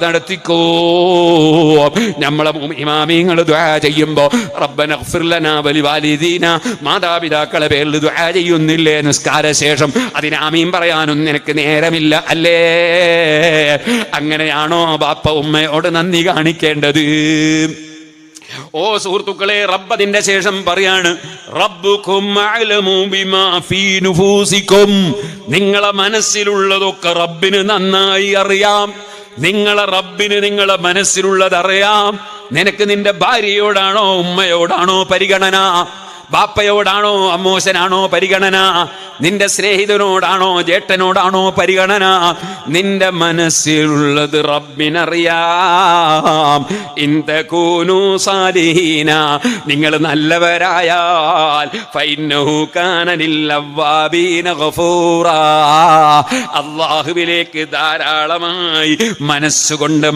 നടത്തിക്കോ. നമ്മളെ ഇമാമിങ്ങൾ ദുആ ചെയ്യുമ്പോ റബ്ബന ഗ്ഫിർ ലനാ വലിവാലിദീന, മാതാപിതാക്കളെ പേരിൽ ദുആ ചെയ്യുന്നില്ലേ നിസ്കാര ശേഷം? അതിന് ആമീൻ പറയാനൊന്നും നിനക്ക് നേരമില്ല അല്ലേ? അങ്ങനെയാണോ ബാപ്പ ഉമ്മയോട് നന്ദി കാണിക്കേണ്ടത്? ഓ സുഹൃത്തുക്കളെ, റബ്ബ് അതിന്റെ ശേഷം പറയാണ്, റബ്ബുക്കും അഅലമു ബിമാ ഫീ നുഫൂസിക്കും. നിങ്ങളെ മനസ്സിലുള്ളതൊക്കെ റബ്ബിന് നന്നായി അറിയാം. നിങ്ങളെ റബ്ബിന് നിങ്ങളെ മനസ്സിലുള്ളത് അറിയാം. നിനക്ക് നിന്റെ ഭാര്യയോടാണോ ഉമ്മയോടാണോ പരിഗണന? ബാപ്പയോടാണോ അമ്മോശനാണോ പരിഗണന? നിന്റെ സ്നേഹിതനോടാണോ ജേട്ടനോടാണോ പരിഗണന? നിന്റെ മനസ്സിലുള്ളത് റബ്ബിനറിയാം. ഇൻ തകൂനു സാലിഹീന, നിങ്ങൾ നല്ലവരായാൽ ഫഇന്നഹു കാന ലില്ലവ്വാബീന ഗഫൂറാ, അല്ലാഹുവിലേക്ക് ധാരാളമായി മനസ്സുകൊണ്ട്